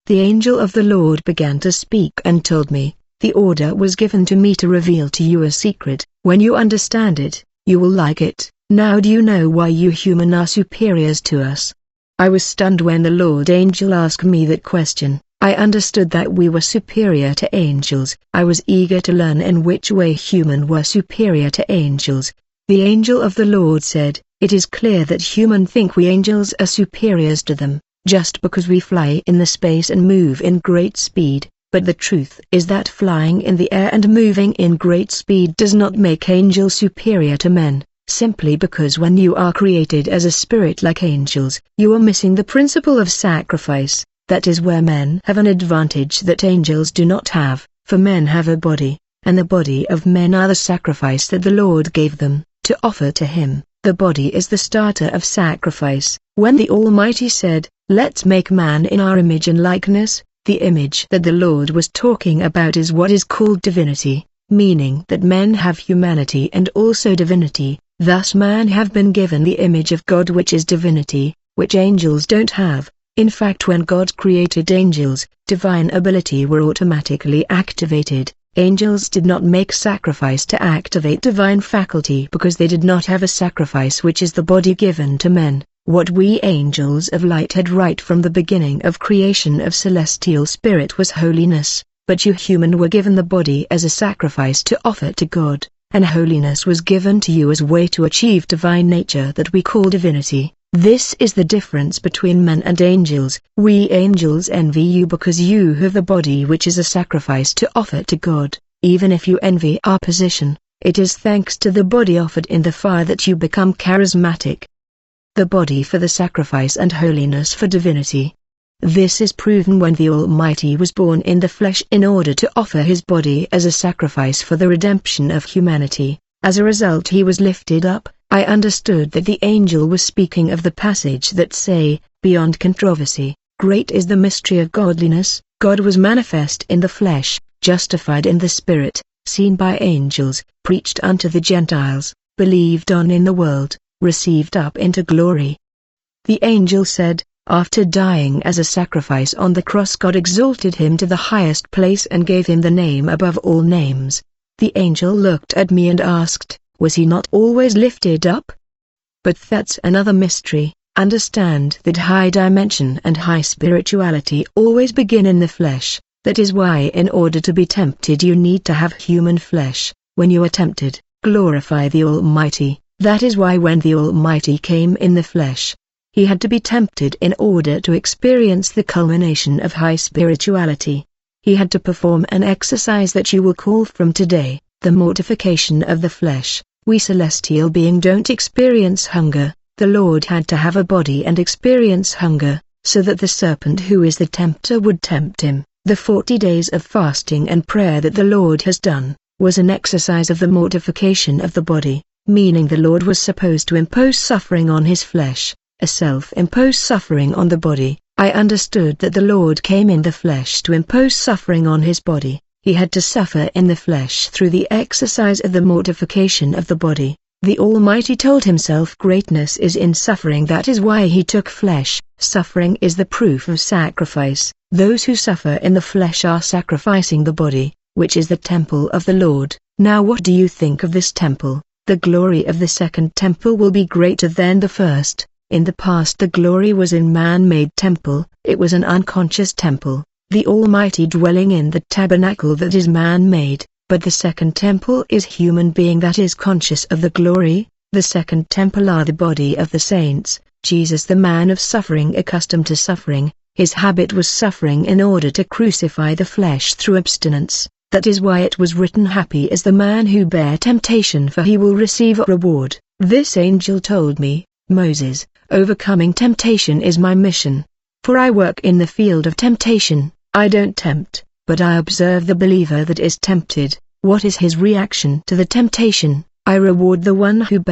The angel of the Lord began to speak and told me, the order was given to me to reveal to you a secret. When you understand it, you will like it. Now do you know why you human are superiors to us? I was stunned when the Lord Angel asked me that question. I understood that we were superior to angels. I was eager to learn in which way human were superior to angels. The angel of the Lord said, it is clear that human think we angels are superiors to them, just because we fly in the space and move in great speed. But the truth is that flying in the air and moving in great speed does not make angels superior to men, simply because when you are created as a spirit like angels, you are missing the principle of sacrifice. That is where men have an advantage that angels do not have, for men have a body, and the body of men are the sacrifice that the Lord gave them, to offer to Him. The body is the starter of sacrifice. When the Almighty said, let's make man in our image and likeness, the image that the Lord was talking about is what is called divinity, meaning that men have humanity and also divinity. Thus man have been given the image of God, which is divinity, which angels don't have. In fact, when God created angels, divine ability were automatically activated. Angels did not make sacrifice to activate divine faculty because they did not have a sacrifice, which is the body given to men. What we angels of light had right from the beginning of creation of celestial spirit was holiness, but you human were given the body as a sacrifice to offer to God, and holiness was given to you as way to achieve divine nature that we call divinity. This is the difference between men and angels. We angels envy you because you have the body which is a sacrifice to offer to God. Even if you envy our position, it is thanks to the body offered in the fire that you become charismatic. The body for the sacrifice and holiness for divinity. This is proven when the Almighty was born in the flesh in order to offer His body as a sacrifice for the redemption of humanity. As a result He was lifted up. I understood that the angel was speaking of the passage that say, beyond controversy, great is the mystery of godliness. God was manifest in the flesh, justified in the spirit, seen by angels, preached unto the Gentiles, believed on in the world, received up into glory. The angel said, after dying as a sacrifice on the cross, God exalted Him to the highest place and gave Him the name above all names. The angel looked at me and asked, was He not always lifted up? But that's another mystery. Understand that high dimension and high spirituality always begin in the flesh. That is why in order to be tempted you need to have human flesh. When you are tempted, glorify the Almighty. That is why when the Almighty came in the flesh, He had to be tempted in order to experience the culmination of high spirituality. He had to perform an exercise that you will call from today, the mortification of the flesh. We celestial beings don't experience hunger. The Lord had to have a body and experience hunger, so that the serpent who is the tempter would tempt Him. The 40 days of fasting and prayer that the Lord has done, was an exercise of the mortification of the body, meaning the Lord was supposed to impose suffering on His flesh, a self-imposed suffering on the body. I understood that the Lord came in the flesh to impose suffering on His body. He had to suffer in the flesh through the exercise of the mortification of the body. The Almighty told Himself greatness is in suffering. That is why He took flesh. Suffering is the proof of sacrifice. Those who suffer in the flesh are sacrificing the body, which is the temple of the Lord. Now what do you think of this temple? The glory of the second temple will be greater than the first. In the past the glory was in man-made temple. It was an unconscious temple, the Almighty dwelling in the tabernacle that is man-made, but the second temple is human being that is conscious of the glory. The second temple are the body of the saints. Jesus, the man of suffering, accustomed to suffering, His habit was suffering in order to crucify the flesh through abstinence. That is why it was written, happy is the man who bear temptation, for he will receive a reward. This angel told me, Moses, overcoming temptation is my mission. For I work in the field of temptation. I don't tempt, but I observe the believer that is tempted. What is his reaction to the temptation? I reward the one who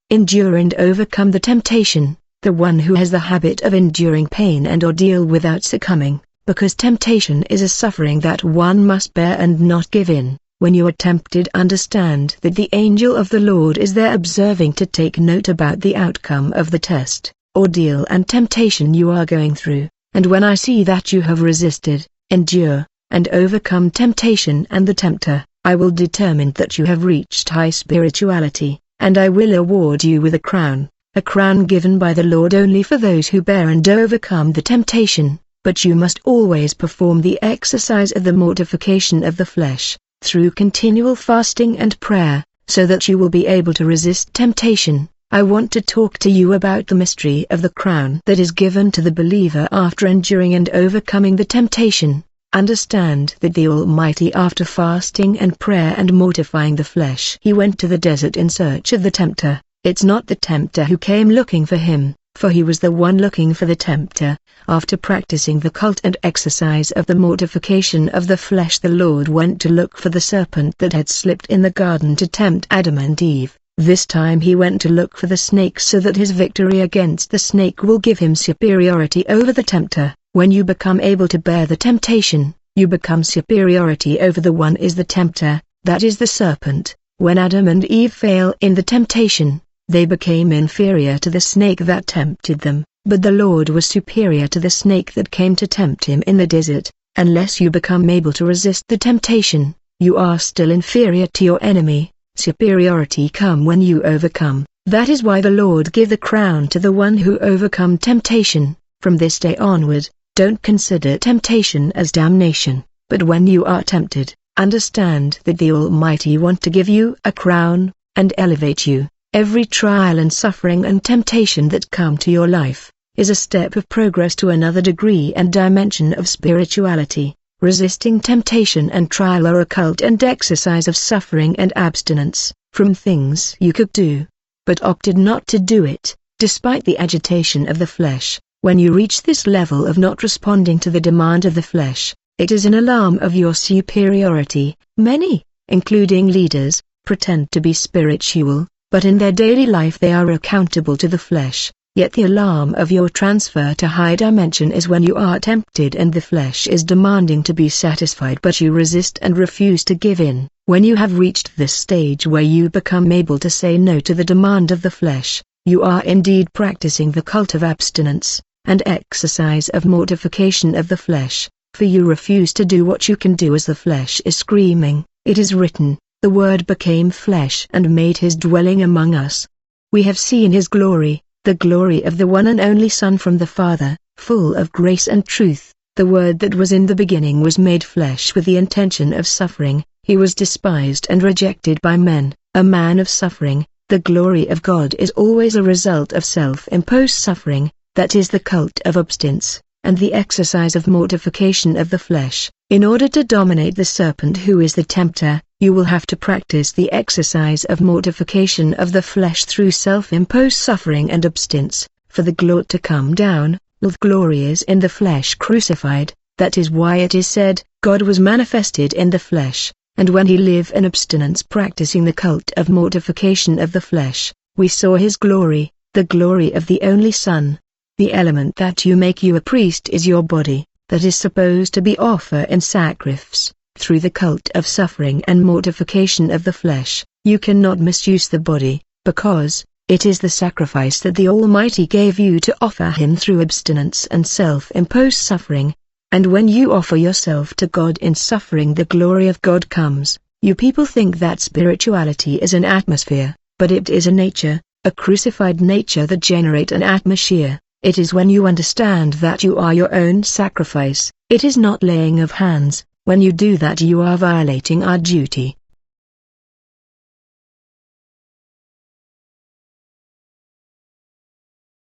endure and overcome the temptation, the one who has the habit of enduring pain and ordeal without succumbing, because temptation is a suffering that one must bear and not give in. When you are tempted, understand that the angel of the Lord is there observing to take note about the outcome of the test, ordeal and temptation you are going through. and when I see that you have resisted, endure, and overcome temptation and the tempter, I will determine that you have reached high spirituality, and I will award you with a crown given by the Lord only for those who bear and overcome the temptation. But you must always perform the exercise of the mortification of the flesh, through continual fasting and prayer, so that you will be able to resist temptation. I want to talk to you about the mystery of the crown that is given to the believer after enduring and overcoming the temptation. Understand that the Almighty, after fasting and prayer and mortifying the flesh, He went to the desert in search of the tempter. It's not the tempter who came looking for Him, for He was the one looking for the tempter. After practicing the cult and exercise of the mortification of the flesh, the Lord went to look for the serpent that had slipped in the garden to tempt Adam and Eve. This time He went to look for the snake, so that His victory against the snake will give Him superiority over the tempter. When you become able to bear the temptation, you become superiority over the one is the tempter, that is the serpent. When Adam and Eve fail in the temptation, they became inferior to the snake that tempted them, but the Lord was superior to the snake that came to tempt Him in the desert. Unless you become able to resist the temptation, you are still inferior to your enemy. Superiority comes when you overcome. That is why the Lord give the crown to the one who overcome temptation. From this day onward, don't consider temptation as damnation, but when you are tempted, understand that the Almighty wants to give you a crown, and elevate you. Every trial and suffering and temptation that come to your life, is a step of progress to another degree and dimension of spirituality. Resisting temptation and trial are a cult and exercise of suffering and abstinence, from things you could do, but opted not to do it, despite the agitation of the flesh. When you reach this level of not responding to the demand of the flesh, it is an alarm of your superiority. Many, including leaders, pretend to be spiritual, but in their daily life they are accountable to the flesh. Yet the alarm of your transfer to high dimension is when you are tempted and the flesh is demanding to be satisfied, but you resist and refuse to give in. When you have reached this stage where you become able to say no to the demand of the flesh, you are indeed practicing the cult of abstinence, and exercise of mortification of the flesh, for you refuse to do what you can do as the flesh is screaming. It is written, "The Word became flesh and made His dwelling among us. We have seen His glory, the glory of the one and only Son from the Father, full of grace and truth." The Word that was in the beginning was made flesh with the intention of suffering. He was despised and rejected by men, a man of suffering. The glory of God is always a result of self-imposed suffering. That is the cult of abstinence, and the exercise of mortification of the flesh. In order to dominate the serpent who is the tempter, you will have to practice the exercise of mortification of the flesh through self-imposed suffering and abstinence, for the glory to come down. The glory is in the flesh crucified. That is why it is said, God was manifested in the flesh, and when He lived in abstinence practicing the cult of mortification of the flesh, we saw His glory, the glory of the only Son. The element that you make you a priest is your body, that is supposed to be offered in sacrifice. Through the cult of suffering and mortification of the flesh, you cannot misuse the body, because it is the sacrifice that the Almighty gave you to offer Him through abstinence and self-imposed suffering. And when you offer yourself to God in suffering, the glory of God comes. You people think that spirituality is an atmosphere, but it is a nature, a crucified nature that generates an atmosphere. It is when you understand that you are your own sacrifice. It is not laying of hands. When you do that, you are violating our duty.